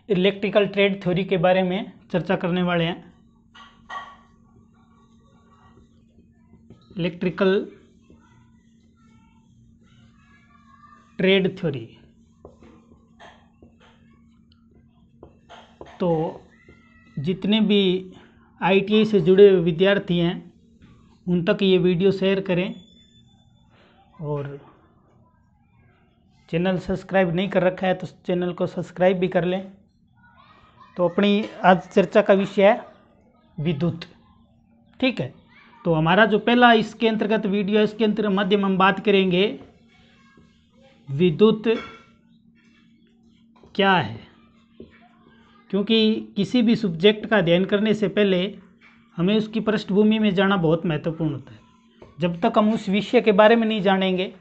Electrical trade theory के बारे में चर्चा करने वाले हैं। Electrical trade theory. तो जितने भी आईटीआई से जुड़े हुए विद्यार्थी हैं उन तक ये वीडियो शेयर करें, और चैनल सब्सक्राइब नहीं कर रखा है तो चैनल को सब्सक्राइब भी कर लें। तो अपनी आज चर्चा का विषय है विद्युत। ठीक है, तो हमारा जो पहला इसके अंतर्गत वीडियो है, इसके अंतर्गत माध्यम हम बात करेंगे विद्युत क्या है। क्योंकि किसी भी सब्जेक्ट का अध्ययन करने से पहले हमें उसकी पृष्ठभूमि में जाना बहुत महत्वपूर्ण होता है। जब तक हम उस विषय के बारे में नहीं जानेंगे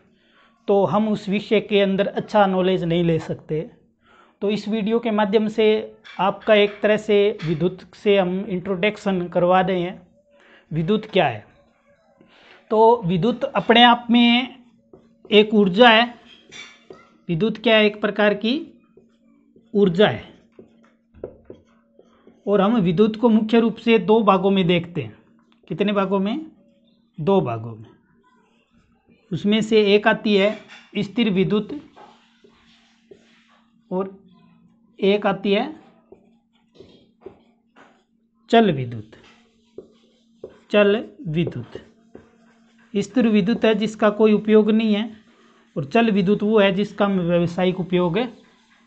तो हम उस विषय के अंदर अच्छा नॉलेज नहीं ले सकते। तो इस वीडियो के माध्यम से आपका एक तरह से विद्युत से हम इंट्रोडक्शन करवा रहे हैं। विद्युत क्या है? तो विद्युत अपने आप में एक ऊर्जा है। विद्युत क्या है? एक प्रकार की ऊर्जा है। और हम विद्युत को मुख्य रूप से दो भागों में देखते हैं। कितने भागों में? दो भागों में। उसमें से एक आती है स्थिर विद्युत और एक आती है चल विद्युत। चल विद्युत स्थिर विद्युत है जिसका कोई उपयोग नहीं है, और चल विद्युत वो है जिसका हम व्यावसायिक उपयोग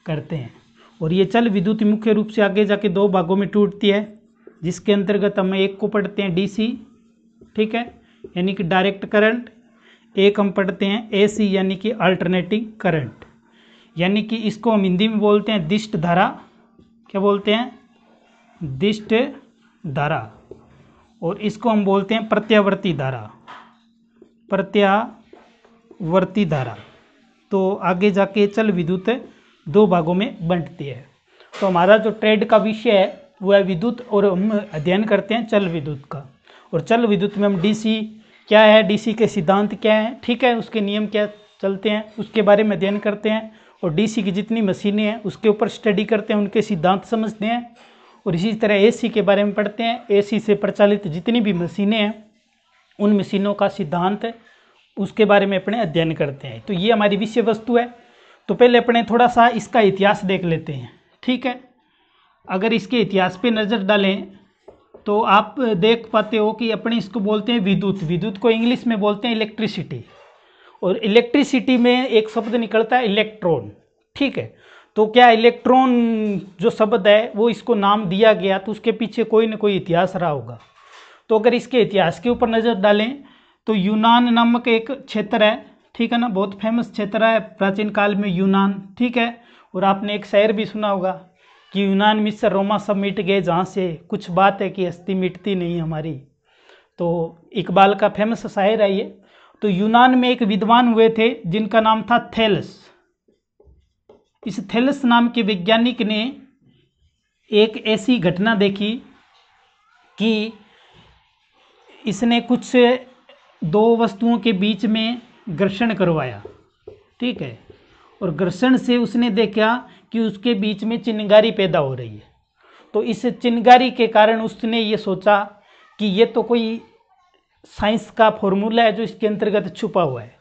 करते हैं। और ये चल विद्युत मुख्य रूप से आगे जाके दो भागों में टूटती है, जिसके अंतर्गत हम एक को पढ़ते हैं डीसी, ठीक है, यानी कि डायरेक्ट करंट। एक हम पढ़ते हैं एसी यानी कि अल्टरनेटिंग करंट, यानी कि इसको हम हिंदी में बोलते हैं दिष्ट धारा। क्या बोलते हैं? दिष्ट धारा। और इसको हम बोलते हैं प्रत्यावर्ती धारा। प्रत्यावर्ती धारा। तो आगे जाके चल विद्युत दो भागों में बंटती है। तो हमारा जो ट्रेड का विषय है वो है विद्युत, और हम अध्ययन करते हैं चल विद्युत का। और चल विद्युत में हम डीसी क्या है, डीसी के सिद्धांत क्या है, ठीक है, उसके नियम क्या चलते हैं, उसके बारे में अध्ययन करते हैं। और डीसी की जितनी मशीनें हैं उसके ऊपर स्टडी करते हैं, उनके सिद्धांत समझते हैं। और इसी तरह एसी के बारे में पढ़ते हैं। एसी से प्रचालित जितनी भी मशीनें हैं उन मशीनों का सिद्धांत उसके बारे में अपने अध्ययन करते हैं। तो ये हमारी विषय वस्तु है। तो पहले अपने थोड़ा सा इसका इतिहास देख लेते हैं। ठीक है, अगर इसके इतिहास पे नज़र डालें तो आप देख पाते हो कि अपने इसको बोलते हैं विद्युत। विद्युत को इंग्लिश में बोलते हैं इलेक्ट्रिसिटी, और इलेक्ट्रिसिटी में एक शब्द निकलता है इलेक्ट्रॉन। ठीक है, तो क्या इलेक्ट्रॉन जो शब्द है वो इसको नाम दिया गया, तो उसके पीछे कोई ना कोई इतिहास रहा होगा। तो अगर इसके इतिहास के ऊपर नज़र डालें तो यूनान नामक एक क्षेत्र है, ठीक है ना, बहुत फेमस क्षेत्र है प्राचीन काल में यूनान। ठीक है, और आपने एक शायर भी सुना होगा कि यूनान मिस्र रोमा सब मिट गए, जहाँ से कुछ बात है कि हस्ती मिटती नहीं हमारी। तो इकबाल का फेमस शायर है ये। तो यूनान में एक विद्वान हुए थे जिनका नाम था थेलस। इस थेलस नाम के वैज्ञानिक ने एक ऐसी घटना देखी कि इसने कुछ दो वस्तुओं के बीच में घर्षण करवाया। ठीक है, और घर्षण से उसने देखा कि उसके बीच में चिंगारी पैदा हो रही है। तो इस चिंगारी के कारण उसने ये सोचा कि ये तो कोई साइंस का फॉर्मूला है जो इसके अंतर्गत छुपा हुआ है।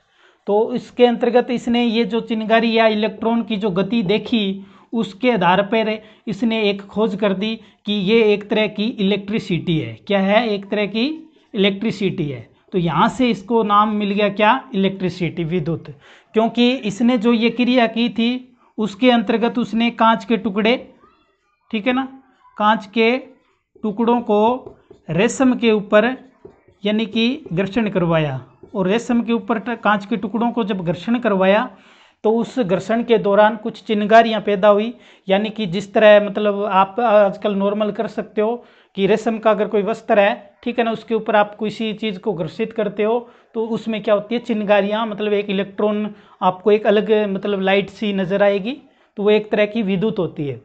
तो इसके अंतर्गत इसने ये जो चिंगारी या इलेक्ट्रॉन की जो गति देखी, उसके आधार पर इसने एक खोज कर दी कि ये एक तरह की इलेक्ट्रिसिटी है। क्या है? एक तरह की इलेक्ट्रिसिटी है। तो यहाँ से इसको नाम मिल गया क्या? इलेक्ट्रिसिटी, विद्युत। क्योंकि इसने जो ये क्रिया की थी उसके अंतर्गत उसने कांच के टुकड़े, ठीक है ना, कांच के टुकड़ों को रेशम के ऊपर यानी कि घर्षण करवाया। और रेशम के ऊपर कांच के टुकड़ों को जब घर्षण करवाया तो उस घर्षण के दौरान कुछ चिंगारियाँ पैदा हुई। यानी कि जिस तरह मतलब आप आजकल नॉर्मल कर सकते हो कि रेशम का अगर कोई वस्त्र है, ठीक है ना, उसके ऊपर आप किसी चीज़ को घर्षित करते हो तो उसमें क्या होती है? चिंगारियाँ, मतलब एक इलेक्ट्रॉन आपको एक अलग मतलब लाइट सी नजर आएगी। तो वो एक तरह की विद्युत होती है।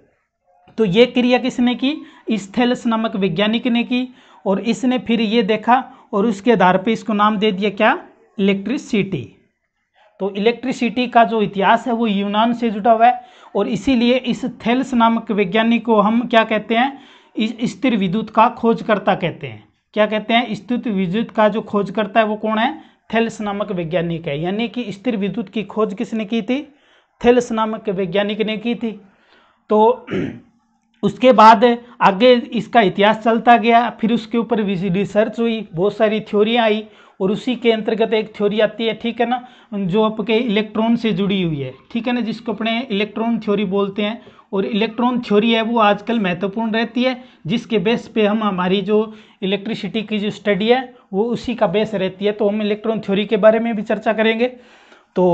तो ये क्रिया किसने की? इस थेलस नामक वैज्ञानिक ने की। और इसने फिर ये देखा और उसके आधार पर इसको नाम दे दिया क्या? इलेक्ट्रिसिटी। तो इलेक्ट्रिसिटी का जो इतिहास है वो यूनान से जुड़ा हुआ है, और इसीलिए इस थेल्स नामक वैज्ञानिक को हम क्या कहते हैं, स्थिर विद्युत का खोजकर्ता कहते हैं। क्या कहते हैं, स्थिर विद्युत का जो खोजकर्ता है वो कौन है, थेल्स नामक वैज्ञानिक है। यानी कि स्थिर विद्युत की खोज किसने की थी, थेल्स नामक वैज्ञानिक ने की थी। तो उसके बाद आगे इसका इतिहास चलता गया, फिर उसके ऊपर रिसर्च हुई, बहुत सारी थ्योरियाँ आई, और उसी के अंतर्गत एक थ्योरी आती है, ठीक है ना, जो आपके इलेक्ट्रॉन से जुड़ी हुई है, ठीक है ना, जिसको अपने इलेक्ट्रॉन थ्योरी बोलते हैं। और इलेक्ट्रॉन थ्योरी है वो आजकल महत्वपूर्ण रहती है, जिसके बेस पे हम हमारी जो इलेक्ट्रिसिटी की जो स्टडी है वो उसी का बेस रहती है। तो हम इलेक्ट्रॉन थ्योरी के बारे में भी चर्चा करेंगे। तो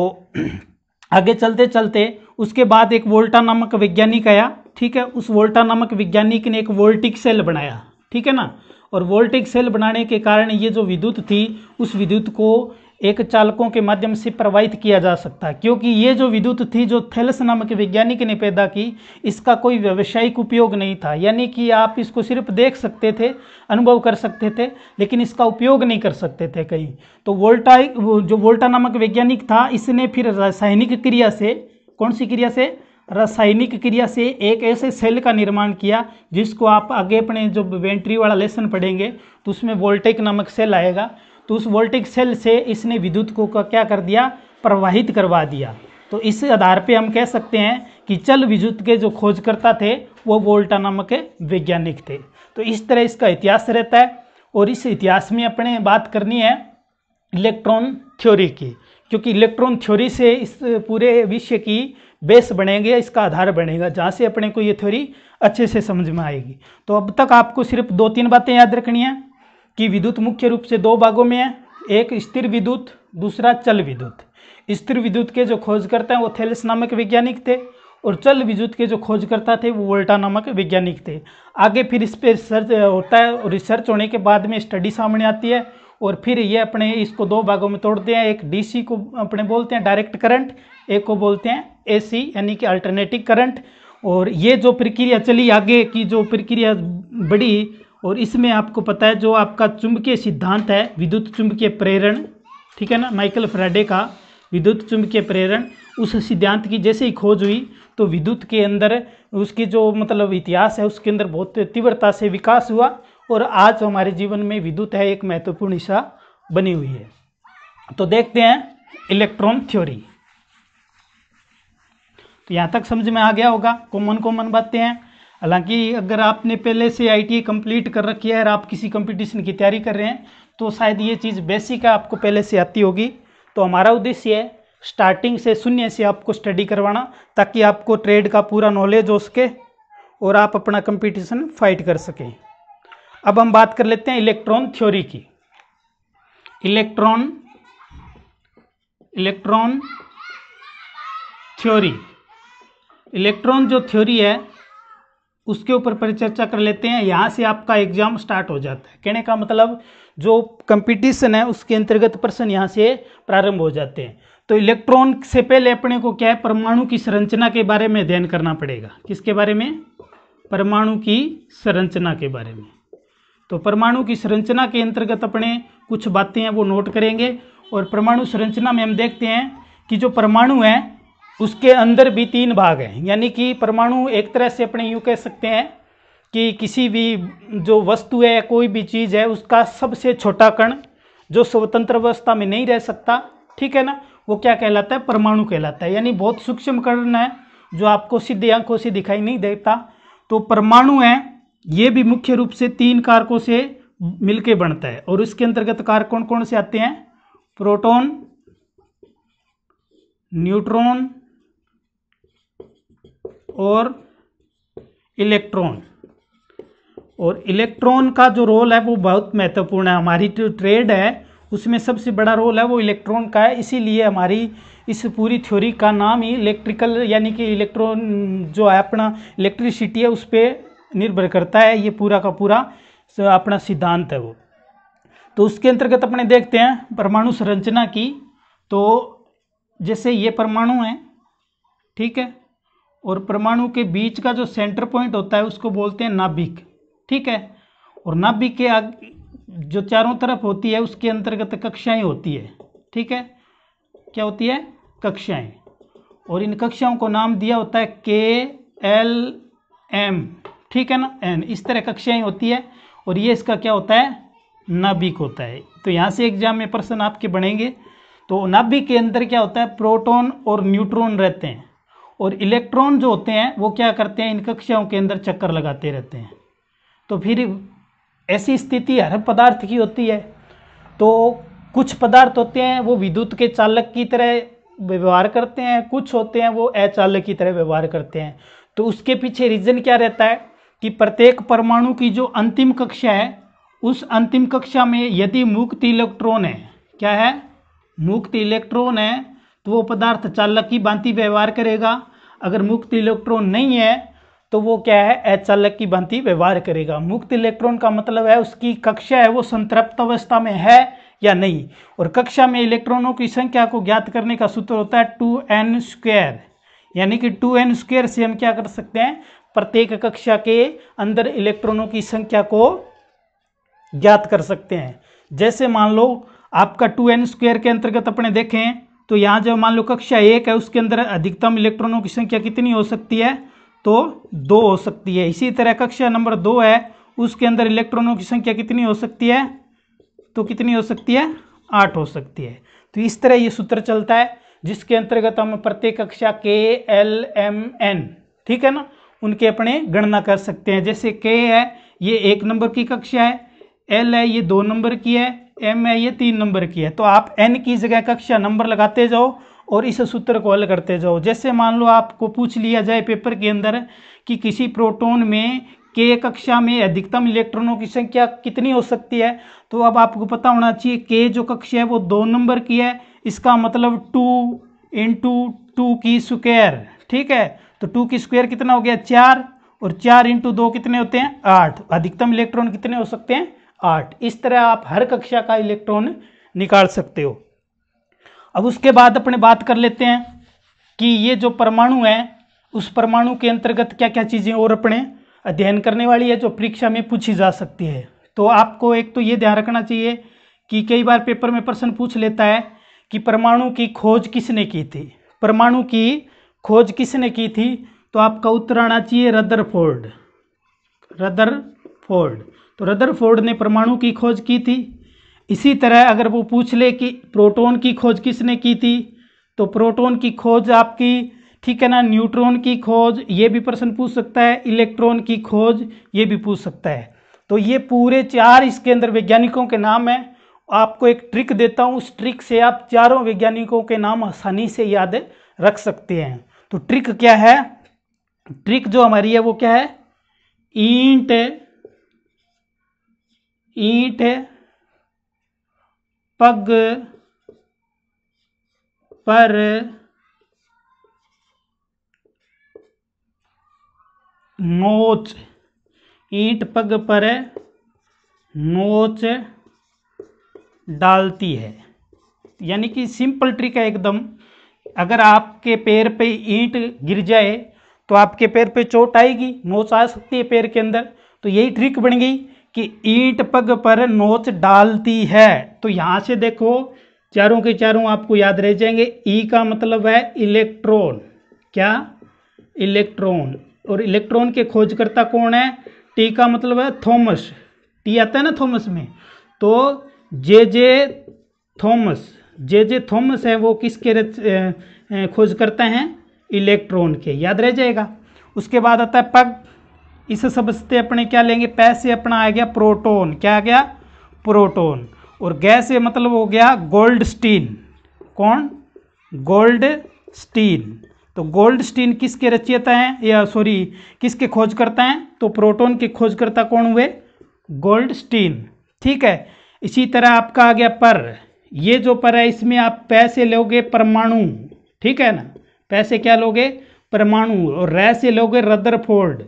आगे चलते चलते उसके बाद एक वोल्टा नामक वैज्ञानिक आया, ठीक है। उस वोल्टा नामक वैज्ञानिक ने एक वोल्टिक सेल बनाया, ठीक है ना, और वोल्टिक सेल बनाने के कारण ये जो विद्युत थी उस विद्युत को एक चालकों के माध्यम से प्रवाहित किया जा सकता है, क्योंकि ये जो विद्युत थी जो थेल्स नामक वैज्ञानिक ने पैदा की, इसका कोई व्यावसायिक उपयोग नहीं था। यानी कि आप इसको सिर्फ देख सकते थे, अनुभव कर सकते थे, लेकिन इसका उपयोग नहीं कर सकते थे कहीं। तो जो वोल्टा नामक वैज्ञानिक था, इसने फिर रासायनिक क्रिया से, कौन सी क्रिया से, रासायनिक क्रिया से एक ऐसे सेल का निर्माण किया जिसको आप आगे अपने जो बैटरी वाला लेसन पढ़ेंगे तो उसमें वोल्टेक नामक सेल आएगा। तो उस वोल्टेक सेल से इसने विद्युत को क्या कर दिया, प्रवाहित करवा दिया। तो इस आधार पे हम कह सकते हैं कि चल विद्युत के जो खोजकर्ता थे वो वोल्टा नामक वैज्ञानिक थे। तो इस तरह इसका इतिहास रहता है, और इस इतिहास में अपने बात करनी है इलेक्ट्रॉन थ्योरी की, क्योंकि इलेक्ट्रॉन थ्योरी से इस पूरे विषय की बेस बनेंगे, इसका आधार बनेगा, जहाँ से अपने को ये थ्योरी अच्छे से समझ में आएगी। तो अब तक आपको सिर्फ 2-3 बातें याद रखनी है कि विद्युत मुख्य रूप से 2 भागों में है, एक स्थिर विद्युत, दूसरा चल विद्युत। स्थिर विद्युत के जो खोजकर्ता हैं वो थेल्स नामक वैज्ञानिक थे, और चल विद्युत के जो खोजकर्ता थे वो वोल्टा नामक वैज्ञानिक थे। आगे फिर इस पर रिसर्च होता है, और रिसर्च होने के बाद में स्टडी सामने आती है, और फिर ये अपने इसको 2 भागों में तोड़ते हैं। एक डीसी को अपने बोलते हैं डायरेक्ट करंट, एक को बोलते हैं एसी यानी कि अल्टरनेटिंग करंट। और ये जो प्रक्रिया चली, आगे की जो प्रक्रिया बढ़ी, और इसमें आपको पता है जो आपका चुंबकीय सिद्धांत है, विद्युत चुंबकीय प्रेरण, ठीक है ना, माइकल फैराडे का विद्युत चुंबकीय प्रेरण, उस सिद्धांत की जैसे ही खोज हुई तो विद्युत के अंदर उसकी जो मतलब इतिहास है उसके अंदर बहुत तीव्रता से विकास हुआ, और आज हमारे जीवन में विद्युत है एक महत्वपूर्ण हिस्सा बनी हुई है। तो देखते हैं इलेक्ट्रॉन थ्योरी। तो यहाँ तक समझ में आ गया होगा, कॉमन बातें हैं। हालांकि अगर आपने पहले से ITI कंप्लीट कर रखी है और आप किसी कंपटीशन की तैयारी कर रहे हैं तो शायद ये चीज़ बेसिक है, आपको पहले से आती होगी। तो हमारा उद्देश्य है स्टार्टिंग से शून्य से आपको स्टडी करवाना, ताकि आपको ट्रेड का पूरा नॉलेज हो सके और आप अपना कंपटीशन फाइट कर सकें। अब हम बात कर लेते हैं इलेक्ट्रॉन थ्योरी की। इलेक्ट्रॉन थ्योरी, इलेक्ट्रॉन जो थ्योरी है उसके ऊपर परिचर्चा कर लेते हैं। यहाँ से आपका एग्जाम स्टार्ट हो जाता है। कहने का मतलब जो कंपटीशन है उसके अंतर्गत प्रश्न यहाँ से प्रारंभ हो जाते हैं। तो इलेक्ट्रॉन से पहले अपने को क्या है, परमाणु की संरचना के बारे में अध्ययन करना पड़ेगा। किसके बारे में, परमाणु की संरचना के बारे में। तो परमाणु की संरचना के अंतर्गत अपने कुछ बातें हैं वो नोट करेंगे। और परमाणु संरचना में हम देखते हैं कि जो परमाणु है उसके अंदर भी 3 भाग हैं। यानी कि परमाणु एक तरह से अपने यूँ कह सकते हैं कि किसी भी जो वस्तु है, कोई भी चीज़ है, उसका सबसे छोटा कण जो स्वतंत्र अवस्था में नहीं रह सकता, ठीक है ना, वो क्या कहलाता है, परमाणु कहलाता है। यानी बहुत सूक्ष्म कण है जो आपको सीधे आंखों से दिखाई नहीं देता। तो परमाणु है ये भी मुख्य रूप से 3 कारकों से मिलके बनता है, और इसके अंतर्गत कारक कौन कौन से आते हैं, प्रोटॉन, न्यूट्रॉन और इलेक्ट्रॉन। और इलेक्ट्रॉन का जो रोल है वो बहुत महत्वपूर्ण है। हमारी जो ट्रेड है उसमें सबसे बड़ा रोल है वो इलेक्ट्रॉन का है। इसीलिए हमारी इस पूरी थ्योरी का नाम ही इलेक्ट्रिकल यानी कि इलेक्ट्रॉन जो है अपना इलेक्ट्रिसिटी है उस पर निर्भर करता है। ये पूरा का पूरा अपना सिद्धांत है वो। तो उसके अंतर्गत अपने देखते हैं परमाणु संरचना की। तो जैसे ये परमाणु है, ठीक है, और परमाणु के बीच का जो सेंटर पॉइंट होता है उसको बोलते हैं नाभिक, ठीक है। और नाभिक के जो चारों तरफ होती है उसके अंतर्गत कक्षाएं होती है, ठीक है। क्या होती है, कक्षाएं, और इन कक्षाओं को नाम दिया होता है KLM, ठीक है ना, N, इस तरह कक्षाएं होती है। और ये इसका क्या होता है, नाभिक होता है। तो यहाँ से एग्जाम में प्रश्न आपके बनेंगे। तो नाभिक के अंदर क्या होता है, प्रोटॉन और न्यूट्रॉन रहते हैं, और इलेक्ट्रॉन जो होते हैं वो क्या करते हैं, इन कक्षाओं के अंदर चक्कर लगाते रहते हैं। तो फिर ऐसी स्थिति हर पदार्थ की होती है। तो कुछ पदार्थ होते हैं वो विद्युत के चालक की तरह व्यवहार करते हैं, कुछ होते हैं वो अचालक की तरह व्यवहार करते हैं। तो उसके पीछे रीजन क्या रहता है कि प्रत्येक परमाणु की जो अंतिम कक्षा है, उस अंतिम कक्षा में यदि मुक्त इलेक्ट्रॉन है, क्या है, मुक्त इलेक्ट्रॉन है, तो वो पदार्थ चालक की भांति व्यवहार करेगा। अगर मुक्त इलेक्ट्रॉन नहीं है तो वो क्या है, अचालक की भांति व्यवहार करेगा। मुक्त इलेक्ट्रॉन का मतलब है उसकी कक्षा है वो संतृप्त अवस्था में है या नहीं। और कक्षा में इलेक्ट्रॉनों की संख्या को ज्ञात करने का सूत्र होता है 2n², यानी कि 2n² से हम क्या कर सकते हैं, प्रत्येक कक्षा के अंदर इलेक्ट्रॉनों की संख्या को ज्ञात कर सकते हैं। जैसे मान लो आपका 2n² के अंतर्गत अपने देखें तो यहाँ जो मान लो कक्षा 1 है उसके अंदर अधिकतम इलेक्ट्रॉनों की संख्या कितनी हो सकती है, तो 2 हो सकती है। इसी तरह कक्षा नंबर 2 है उसके अंदर इलेक्ट्रॉनों की संख्या कितनी हो सकती है, तो कितनी हो सकती है, 8 हो सकती है। तो इस तरह ये सूत्र चलता है जिसके अंतर्गत हम प्रत्येक कक्षा KLMN, ठीक है ना, उनके अपने गणना कर सकते हैं। जैसे K है ये 1 नंबर की कक्षा है, L है ये 2 नंबर की है, M है ये 3 नंबर की है। तो आप N की जगह कक्षा नंबर लगाते जाओ और इस सूत्र को हल करते जाओ। जैसे मान लो आपको पूछ लिया जाए पेपर के अंदर कि किसी प्रोटॉन में K कक्षा में अधिकतम इलेक्ट्रॉनों की संख्या कितनी हो सकती है, तो अब आपको पता होना चाहिए K जो कक्षा है वो 2 नंबर की है, इसका मतलब 2 × 2 की स्क्वायर, ठीक है। तो 2 की स्क्वायर कितना हो गया, 4, और 4 × 2 कितने होते हैं, 8। अधिकतम इलेक्ट्रॉन कितने हो सकते हैं, 8। इस तरह आप हर कक्षा का इलेक्ट्रॉन निकाल सकते हो। अब उसके बाद अपने बात कर लेते हैं कि ये जो परमाणु है उस परमाणु के अंतर्गत क्या क्या चीज़ें और अपने अध्ययन करने वाली है जो परीक्षा में पूछी जा सकती है। तो आपको एक तो ये ध्यान रखना चाहिए कि कई बार पेपर में प्रश्न पूछ लेता है कि परमाणु की खोज किसने की थी, परमाणु की खोज किसने की थी, तो आपका उत्तर आना चाहिए रदरफोर्ड, रदरफोर्ड। तो रदरफोर्ड ने परमाणु की खोज की थी। इसी तरह अगर वो पूछ ले कि प्रोटॉन की खोज किसने की थी, तो प्रोटॉन की खोज आपकी, ठीक है ना, न्यूट्रॉन की खोज, ये भी प्रश्न पूछ सकता है, इलेक्ट्रॉन की खोज ये भी पूछ सकता है। तो ये पूरे 4 इसके अंदर वैज्ञानिकों के नाम है। आपको एक ट्रिक देता हूँ, उस ट्रिक से आप चारों वैज्ञानिकों के नाम आसानी से याद रख सकते हैं। तो ट्रिक क्या है, ट्रिक जो हमारी है वो क्या है, ईंट पग पर नोच, ईंट पग पर नोच डालती है। यानी कि सिंपल ट्रिक है एकदम। अगर आपके पैर पे ईंट गिर जाए तो आपके पैर पे चोट आएगी, नोच आ सकती है पैर के अंदर। तो यही ट्रिक बन गई कि ईंट पग पर नोच डालती है। तो यहाँ से देखो चारों के चारों आपको याद रह जाएंगे। ई का मतलब है इलेक्ट्रॉन, क्या, इलेक्ट्रॉन। और इलेक्ट्रॉन के खोजकर्ता कौन है, टी का मतलब है थॉमस, टी आता है ना थॉमस में, तो जे थॉमस है वो किसके खोज करते हैं, इलेक्ट्रॉन के, याद रह जाएगा। उसके बाद आता है पग, इस शब्द से अपने क्या लेंगे, पै से अपना आ गया प्रोटॉन, क्या आ गया, प्रोटॉन। और गै से मतलब हो गया गोल्डस्टीन, कौन, गोल्डस्टीन। तो गोल्डस्टीन किसके रचयिता हैं, या सॉरी किसके खोज करता हैं, तो प्रोटॉन के खोजकर्ता कौन हुए, गोल्डस्टीन, ठीक है। इसी तरह आपका आ गया पर, ये जो पर है इसमें आप पैसे लोगे परमाणु, ठीक है ना, पैसे क्या लोगे, परमाणु। और रै से लोगे रदरफोर्ड,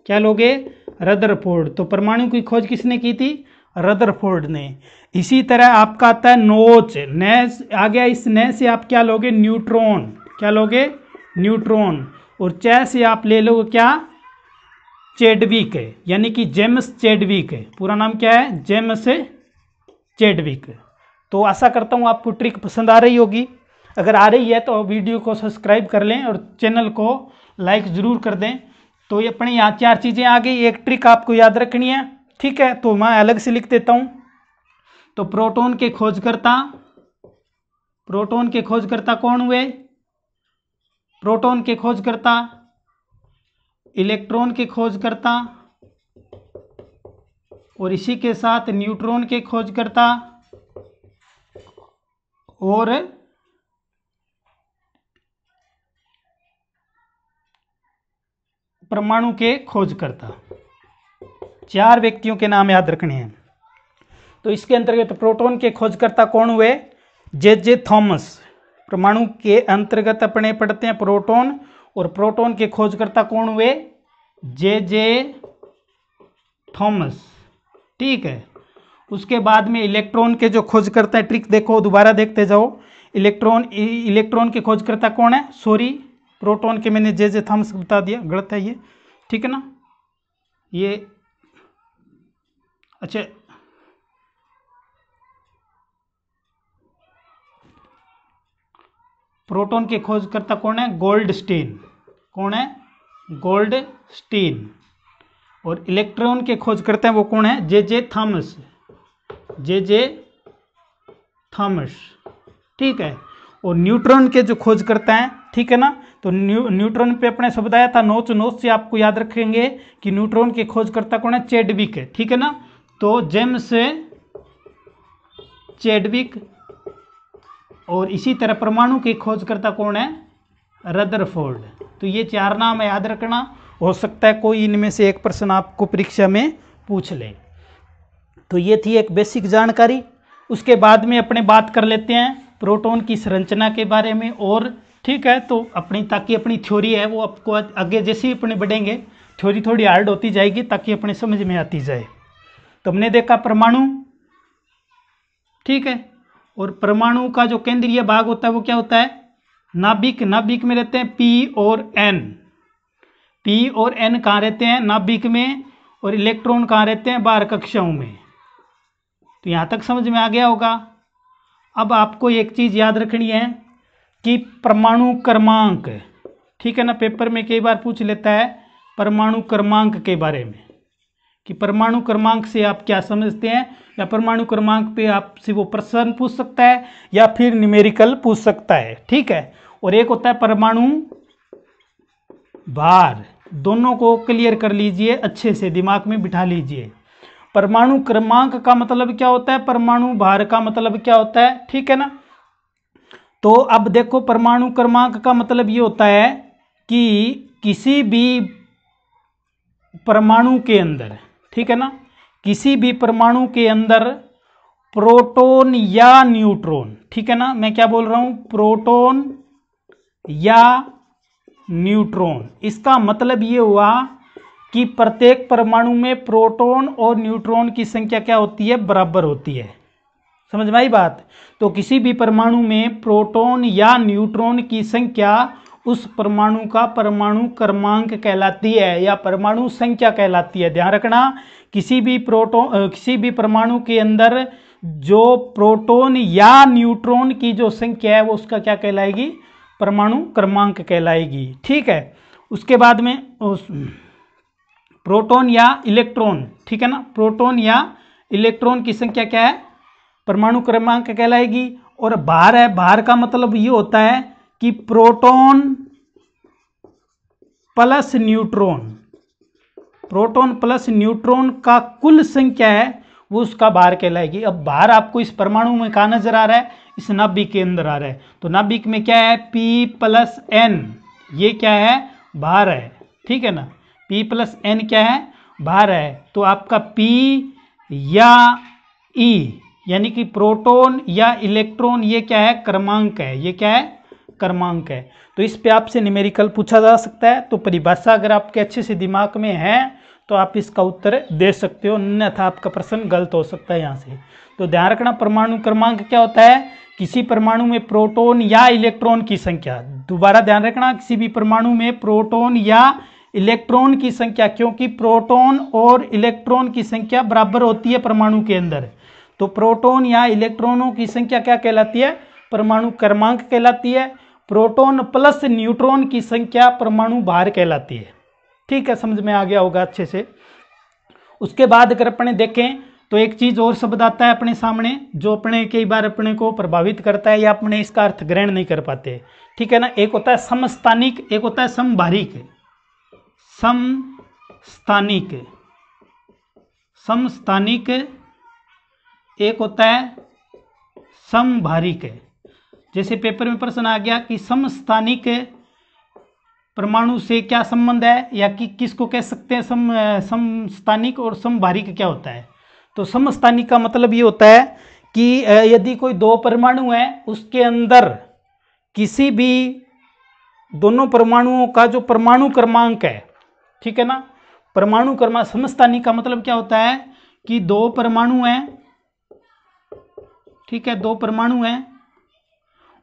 क्या लोगे, रदरफोर्ड। तो परमाणु की खोज किसने की थी, रदरफोर्ड ने। इसी तरह आपका आता है नोच, नै आ गया, इस नै से आप क्या लोगे, न्यूट्रॉन, क्या लोगे, न्यूट्रॉन। और च से आप ले लोगे क्या, चैडविक, यानी कि जेम्स चैडविक, पूरा नाम क्या है, जेम्स चैडविक। तो आशा करता हूँ आपको ट्रिक पसंद आ रही होगी। अगर आ रही है तो वीडियो को सब्सक्राइब कर लें और चैनल को लाइक ज़रूर कर दें। तो ये अपने यहाँ 4 चीज़ें आ गई। एक ट्रिक आपको याद रखनी है, ठीक है, तो मैं अलग से लिख देता हूँ। तो प्रोटॉन के खोजकर्ता कौन हुए? प्रोटॉन के खोजकर्ता, इलेक्ट्रॉन के खोजकर्ता और इसी के साथ न्यूट्रॉन के खोजकर्ता और परमाणु के खोजकर्ता। 4 व्यक्तियों के नाम याद रखने हैं। तो इसके अंतर्गत प्रोटॉन के खोजकर्ता कौन हुए? जे थॉमस। परमाणु के अंतर्गत अपने पढ़ते हैं प्रोटॉन, और प्रोटॉन के खोजकर्ता कौन हुए? जे थॉमस, ठीक है। उसके बाद में इलेक्ट्रॉन के जो खोजकर्ता है, ट्रिक देखो, दोबारा देखते जाओ। इलेक्ट्रॉन के खोजकर्ता कौन है? सॉरी, प्रोटॉन के मैंने जे थॉमस बता दिया, गलत है ये, ठीक है ना। ये अच्छा, प्रोटॉन के खोजकर्ता कौन है? गोल्डस्टीन। कौन है? गोल्डस्टीन। और इलेक्ट्रॉन के खोजकर्ता हैं वो कौन है? जे थॉमस। जे थॉमस, ठीक है। और न्यूट्रॉन के जो खोजकर्ता हैं, ठीक है ना, तो न्यूट्रॉन पे अपने शब्द आया था नोच से आपको याद रखेंगे कि न्यूट्रॉन के खोजकर्ता कौन है? चैडविक है, ठीक है ना। तो जेम्स चैडविक। और इसी तरह परमाणु के खोजकर्ता कौन है? रदरफोर्ड। तो ये 4 नाम याद रखना। हो सकता है कोई इनमें से एक प्रश्न आपको परीक्षा में पूछ ले। तो ये थी एक बेसिक जानकारी। उसके बाद में अपने बात कर लेते हैं प्रोटॉन की संरचना के बारे में, और ठीक है, तो ताकि अपनी थ्योरी है वो आपको आगे जैसे ही अपने बढ़ेंगे थ्योरी थोड़ी हार्ड होती जाएगी ताकि अपने समझ में आती जाए। तो हमने देखा परमाणु, ठीक है, और परमाणु का जो केंद्रीय भाग होता है वो क्या होता है? नाभिक। नाभिक में रहते हैं पी और एन कहाँ रहते हैं? नाभिक में। और इलेक्ट्रॉन कहाँ रहते हैं? बाहर कक्षाओं में। तो यहाँ तक समझ में आ गया होगा। अब आपको एक चीज़ याद रखनी है कि परमाणु क्रमांक, ठीक है ना, पेपर में कई बार पूछ लेता है परमाणु क्रमांक के बारे में कि परमाणु क्रमांक से आप क्या समझते हैं, या परमाणु क्रमांक पे आपसे वो प्रश्न पूछ सकता है या फिर न्यूमेरिकल पूछ सकता है, ठीक है। और एक होता है परमाणु भार। दोनों को क्लियर कर लीजिए, अच्छे से दिमाग में बिठा लीजिए। परमाणु क्रमांक का मतलब क्या होता है? परमाणु भार का मतलब क्या होता है? ठीक है ना। तो अब देखो, परमाणु क्रमांक का मतलब ये होता है कि किसी भी परमाणु के अंदर, ठीक है ना, किसी भी परमाणु के अंदर प्रोटॉन या न्यूट्रॉन, ठीक है ना, मैं क्या बोल रहा हूं? प्रोटॉन या न्यूट्रॉन। इसका मतलब ये हुआ कि प्रत्येक परमाणु में प्रोटॉन और न्यूट्रॉन की संख्या क्या होती है? बराबर होती है। समझ में आई बात? तो किसी भी परमाणु में प्रोटॉन या न्यूट्रॉन की संख्या उस परमाणु का परमाणु क्रमांक कहलाती है या परमाणु संख्या कहलाती है। ध्यान रखना, किसी भी परमाणु के अंदर जो प्रोटॉन या न्यूट्रॉन की जो संख्या है वो उसका क्या कहलाएगी? परमाणु क्रमांक कहलाएगी, ठीक है। उसके बाद में प्रोटॉन या इलेक्ट्रॉन, ठीक है ना, प्रोटॉन या इलेक्ट्रॉन की संख्या क्या है? परमाणु क्रमांक कहलाएगी। और भार है, भार का मतलब ये होता है कि प्रोटॉन प्लस न्यूट्रॉन का कुल संख्या है वो उसका भार कहलाएगी। अब भार आपको इस परमाणु में कहाँ नजर आ रहा है? इस नाभिक के अंदर आ रहा है। तो नाभिक में क्या है? P+N, ये क्या है? भार है, ठीक है ना। P+N क्या है? भार है। तो आपका P या E यानी कि प्रोटॉन या इलेक्ट्रॉन, ये क्या है? क्रमांक है। ये क्या है? क्रमांक है। तो इस पे आपसे न्यूमेरिकल पूछा जा सकता है। तो परिभाषा अगर आपके अच्छे से दिमाग में है तो आप इसका उत्तर दे सकते हो, अन्यथा आपका प्रश्न गलत हो सकता है यहाँ से। तो ध्यान रखना, परमाणु क्रमांक क्या होता है? किसी परमाणु में प्रोटॉन या इलेक्ट्रॉन की संख्या। दोबारा ध्यान रखना, किसी भी परमाणु में प्रोटॉन या इलेक्ट्रॉन की संख्या, क्योंकि प्रोटॉन और इलेक्ट्रॉन की संख्या बराबर होती है परमाणु के अंदर। तो प्रोटॉन या इलेक्ट्रॉनों की संख्या क्या कहलाती है? परमाणु क्रमांक कहलाती है। प्रोटॉन प्लस न्यूट्रॉन की संख्या परमाणु भार कहलाती है। ठीक है, समझ में आ गया होगा अच्छे से। उसके बाद अगर अपने देखें तो एक चीज और शब्द आता है अपने सामने जो अपने कई बार अपने को प्रभावित करता है या अपने इसका अर्थ ग्रहण नहीं कर पाते। ठीक है ना, एक होता है समस्थानिक, एक होता है समभारिक। समस्थानिक, समस्थानिक, एक होता है समभारिक। जैसे पेपर में प्रश्न आ गया कि समस्थानिक परमाणु से क्या संबंध है या कि किसको कह सकते हैं समस्थानिक, और समभारिक क्या होता है। तो समस्थानिक का मतलब ये होता है कि यदि कोई दो परमाणु है उसके अंदर किसी भी दोनों परमाणुओं का जो परमाणु क्रमांक है, ठीक है ना, परमाणु क्रमांक। समस्थानिक का मतलब क्या होता है कि दो परमाणु हैं, ठीक है, दो परमाणु हैं,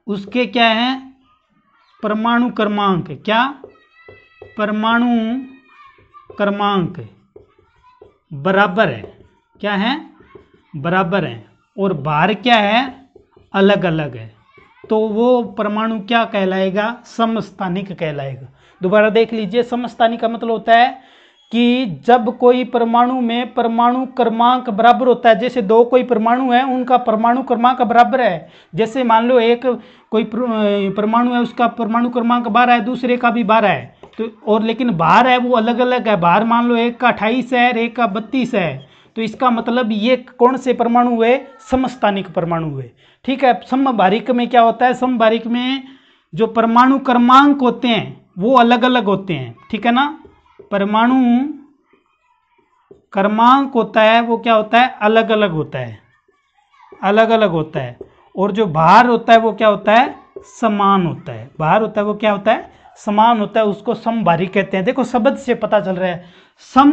उसके क्या है परमाणु क्रमांक, क्या परमाणु क्रमांक बराबर है, क्या है बराबर है, और भार क्या है अलग अलग है, तो वो परमाणु क्या कहलाएगा समस्थानिक कहलाएगा। दोबारा देख लीजिए, समस्थानिक का मतलब होता है कि जब कोई परमाणु में परमाणु क्रमांक बराबर होता है, जैसे दो कोई परमाणु है उनका परमाणु क्रमांक बराबर है। जैसे मान लो एक कोई परमाणु है उसका परमाणु क्रमांक 12 है, दूसरे का भी 12 है, तो और लेकिन भार है वो अलग अलग है। भार मान लो एक का 28 है और एक का 32 है, तो इसका मतलब ये कौन से परमाणु हुए समस्थानिक परमाणु हुए। ठीक है, समभारिक में क्या होता है, समभारिक में जो परमाणु क्रमांक होते हैं वो अलग अलग होते हैं। ठीक है ना, परमाणु क्रमांक होता है वो क्या होता है अलग अलग होता है, अलग अलग होता है, और जो भार होता है वो क्या होता है समान होता है। भार होता है वो क्या होता है समान होता है, उसको समभारिक कहते हैं। देखो शब्द से पता चल रहा है, सम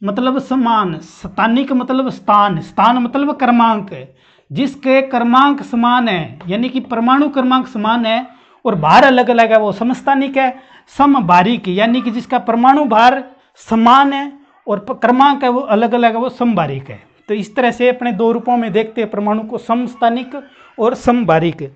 मतलब समान, स्थानिक मतलब स्थान, स्थान मतलब क्रमांक, जिसके क्रमांक समान है यानी कि परमाणु क्रमांक समान है और भार अलग अलग है वो समस्थानिक है। समभारिक यानी कि जिसका परमाणु भार समान है और क्रमांक है वो अलग अलग है वो समभारिक है। तो इस तरह से अपने दो रूपों में देखते हैं परमाणु को, समस्थानिक और समभारिक।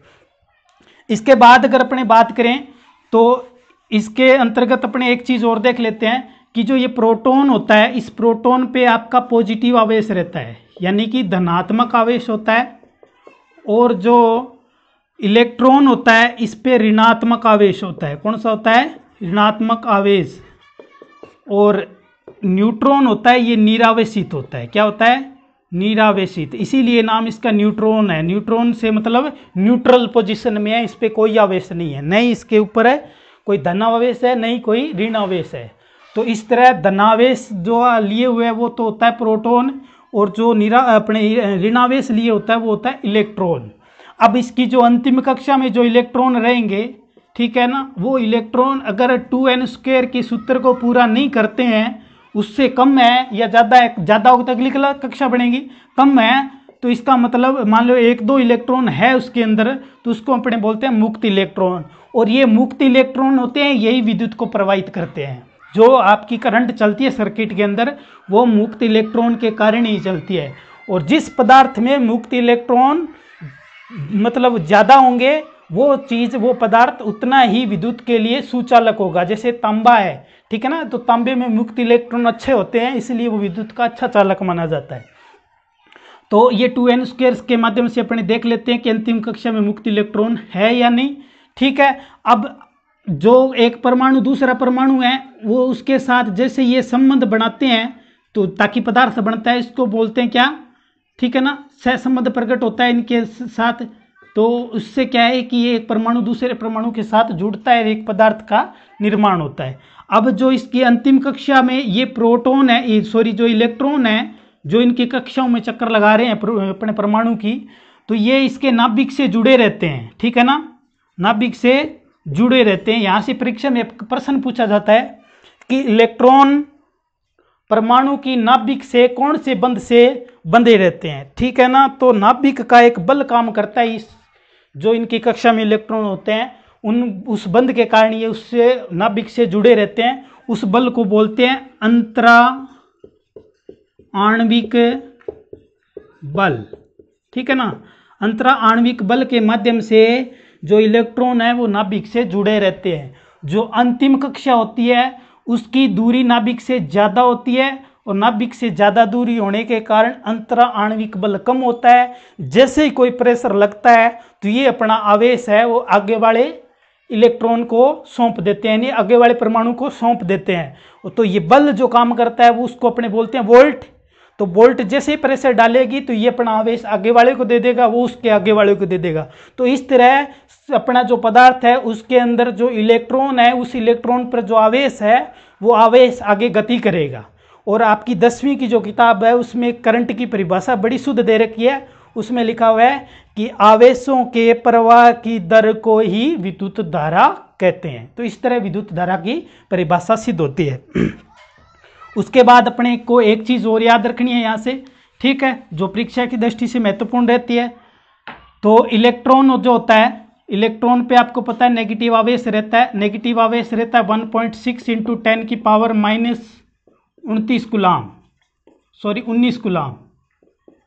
इसके बाद अगर अपने बात करें तो इसके अंतर्गत अपने एक चीज और देख लेते हैं कि जो ये प्रोटॉन होता है, इस प्रोटॉन पे आपका पॉजिटिव आवेश रहता है यानी कि धनात्मक आवेश होता है, और जो इलेक्ट्रॉन होता है इस पे ऋणात्मक आवेश होता है। कौन सा होता है ऋणात्मक आवेश, और न्यूट्रॉन होता है ये निरावेशित होता है। क्या होता है निरावेशित, इसीलिए नाम इसका न्यूट्रॉन है। न्यूट्रॉन से मतलब न्यूट्रल पोजीशन में है, इस पे कोई आवेश नहीं है, नहीं इसके ऊपर है कोई धनावेश है नहीं कोई ऋण आवेश है। तो इस तरह धनावेश जो लिए हुए है वो तो होता है प्रोटॉन, और जो अपने ऋणावेश लिए होता है वो होता है इलेक्ट्रॉन। अब इसकी जो अंतिम कक्षा में जो इलेक्ट्रॉन रहेंगे, ठीक है ना, वो इलेक्ट्रॉन अगर 2n² के सूत्र को पूरा नहीं करते हैं, उससे कम है या ज़्यादा है, ज़्यादा होगा तो अगली कक्षा बनेगी, कम है तो इसका मतलब मान लो 1-2 इलेक्ट्रॉन है उसके अंदर, तो उसको अपने बोलते हैं मुक्त इलेक्ट्रॉन। और ये मुक्त इलेक्ट्रॉन होते हैं यही विद्युत को प्रवाहित करते हैं। जो आपकी करंट चलती है सर्किट के अंदर वो मुक्त इलेक्ट्रॉन के कारण ही चलती है। और जिस पदार्थ में मुक्त इलेक्ट्रॉन मतलब ज़्यादा होंगे वो चीज़ वो पदार्थ उतना ही विद्युत के लिए सुचालक होगा। जैसे तांबा है, ठीक है ना, तो तांबे में मुक्त इलेक्ट्रॉन अच्छे होते हैं इसलिए वो विद्युत का अच्छा चालक माना जाता है। तो ये 2n² के माध्यम से अपने देख लेते हैं कि अंतिम कक्षा में मुक्त इलेक्ट्रॉन है या नहीं। ठीक है, अब जो एक परमाणु दूसरा परमाणु है वो उसके साथ जैसे ये संबंध बनाते हैं तो ताकि पदार्थ बनता है, इसको बोलते हैं क्या, ठीक है ना, सहसंबंध प्रकट होता है इनके साथ। तो उससे क्या है कि ये एक परमाणु दूसरे परमाणु के साथ जुड़ता है, एक पदार्थ का निर्माण होता है। अब जो इसकी अंतिम कक्षा में ये प्रोटॉन है, सॉरी जो इलेक्ट्रॉन है जो इनकी कक्षाओं में चक्कर लगा रहे हैं अपने परमाणु की, तो ये इसके नाभिक से जुड़े रहते हैं। ठीक है ना, नाभिक से जुड़े रहते हैं। यहाँ से परीक्षा में प्रश्न पूछा जाता है कि इलेक्ट्रॉन परमाणु की नाभिक से कौन से बंध से बंधे रहते हैं। ठीक है ना, तो नाभिक का एक बल काम करता है, इस जो इनकी कक्षा में इलेक्ट्रॉन होते हैं उस बंध के कारण ये उससे नाभिक से जुड़े रहते हैं। उस बल को बोलते हैं अंतरा आणविक बल। ठीक है ना, अंतरा आणविक बल के माध्यम से जो इलेक्ट्रॉन है वो नाभिक से जुड़े रहते हैं। जो अंतिम कक्षा होती है उसकी दूरी नाभिक से ज़्यादा होती है और नाभिक से ज़्यादा दूरी होने के कारण अंतरा आणविक बल कम होता है। जैसे ही कोई प्रेशर लगता है तो ये अपना आवेश है वो आगे वाले इलेक्ट्रॉन को सौंप देते हैं, यानी आगे वाले परमाणु को सौंप देते हैं। तो ये बल जो काम करता है वो उसको अपने बोलते हैं वोल्ट। तो वोल्ट जैसे ही प्रेशर डालेगी तो ये अपना आवेश आगे वाले को दे देगा, वो उसके आगे वाले को दे देगा। तो इस तरह अपना जो पदार्थ है उसके अंदर जो इलेक्ट्रॉन है उस इलेक्ट्रॉन पर जो आवेश है वो आवेश आगे गति करेगा। और आपकी 10वीं की जो किताब है उसमें करंट की परिभाषा बड़ी शुद्ध दे रखी है, उसमें लिखा हुआ है कि आवेशों के प्रवाह की दर को ही विद्युत धारा कहते हैं। तो इस तरह विद्युत धारा की परिभाषा सिद्ध होती है। उसके बाद अपने को एक चीज़ और याद रखनी है यहाँ से, ठीक है, जो परीक्षा की दृष्टि से महत्वपूर्ण रहती है। तो इलेक्ट्रॉन जो होता है, इलेक्ट्रॉन पे आपको पता है नेगेटिव आवेश रहता है। नेगेटिव आवेश रहता है 1.6 × 10 की पावर -29 कूलाम, सॉरी 19 कूलाम,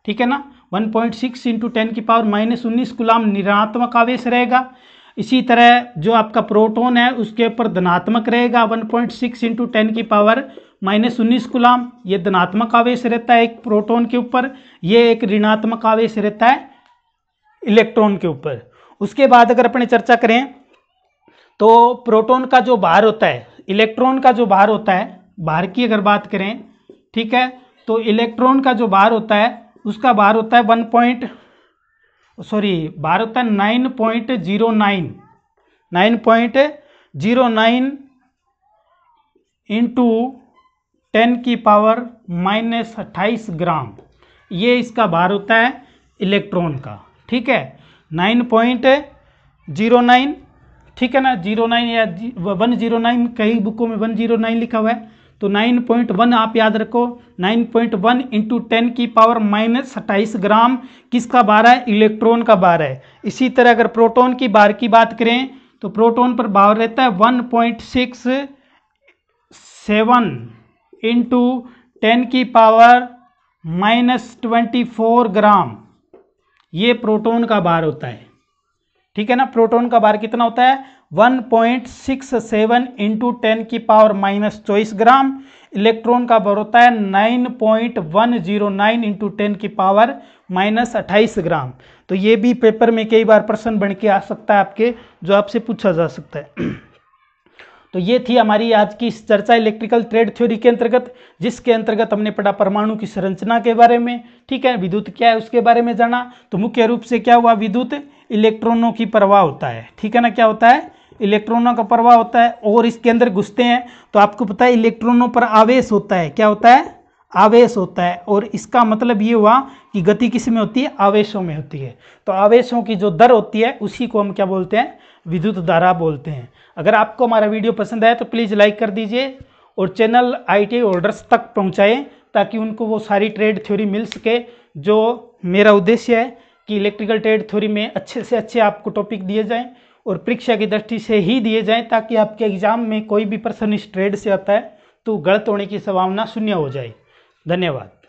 ठीक है ना। 1.6 × 10 की पावर -19 कूलाम ऋणात्मक आवेश रहेगा। इसी तरह जो आपका प्रोटॉन है उसके ऊपर धनात्मक रहेगा 1.6 × 10 की पावर -19 कूलाम, ये धनात्मक आवेश रहता है एक प्रोटॉन के ऊपर। ये एक ऋणात्मक आवेश रहता है इलेक्ट्रॉन के ऊपर। उसके बाद अगर अपने चर्चा करें तो प्रोटॉन का जो भार होता है, इलेक्ट्रॉन का जो भार होता है, भार की अगर बात करें, ठीक है, तो इलेक्ट्रॉन का जो भार होता है उसका भार होता है 9.09 × 10 की पावर -28 ग्राम, ये इसका भार होता है इलेक्ट्रॉन का, ठीक है। 9.09, ठीक है ना, 09 या 109, कई बुकों में 109 लिखा हुआ है, तो 9.1 आप याद रखो। 9.1 × 10 की पावर -28 ग्राम किसका भार है, इलेक्ट्रॉन का भार है। इसी तरह अगर प्रोटॉन की भार की बात करें तो प्रोटॉन पर भार रहता है 1.67 × 10 की पावर -24 ग्राम, ये प्रोटॉन का भार होता है, ठीक है ना। प्रोटॉन का भार कितना होता है 1.67 × 10 की पावर -24 ग्राम। इलेक्ट्रॉन का भार होता है 9.109 × 10 की पावर -28 ग्राम। तो ये भी पेपर में कई बार प्रश्न बन के आ सकता है आपके, जो आपसे पूछा जा सकता है। तो ये थी हमारी आज की चर्चा इलेक्ट्रिकल ट्रेड थ्योरी के अंतर्गत, जिसके अंतर्गत हमने पढ़ा परमाणु की संरचना के बारे में, ठीक है, विद्युत क्या है उसके बारे में जाना। तो मुख्य रूप से क्या हुआ, विद्युत इलेक्ट्रॉनों की प्रवाह होता है, ठीक है ना, क्या होता है, इलेक्ट्रॉनों का प्रवाह होता है। और इसके अंदर घुसते हैं तो आपको पता है इलेक्ट्रॉनों पर आवेश होता है, क्या होता है, आवेश होता है। और इसका मतलब ये हुआ कि गति किस में होती है, आवेशों में होती है। तो आवेशों की जो दर होती है उसी को हम क्या बोलते हैं, विद्युत धारा बोलते हैं। अगर आपको हमारा वीडियो पसंद आए तो प्लीज़ लाइक कर दीजिए और चैनल ITI होल्डर्स तक पहुंचाएं, ताकि उनको वो सारी ट्रेड थ्योरी मिल सके। जो मेरा उद्देश्य है कि इलेक्ट्रिकल ट्रेड थ्योरी में अच्छे से अच्छे आपको टॉपिक दिए जाएं और परीक्षा की दृष्टि से ही दिए जाएं, ताकि आपके एग्जाम में कोई भी प्रश्न इस ट्रेड से आता है तो गलत होने की संभावना शून्य हो जाए। धन्यवाद।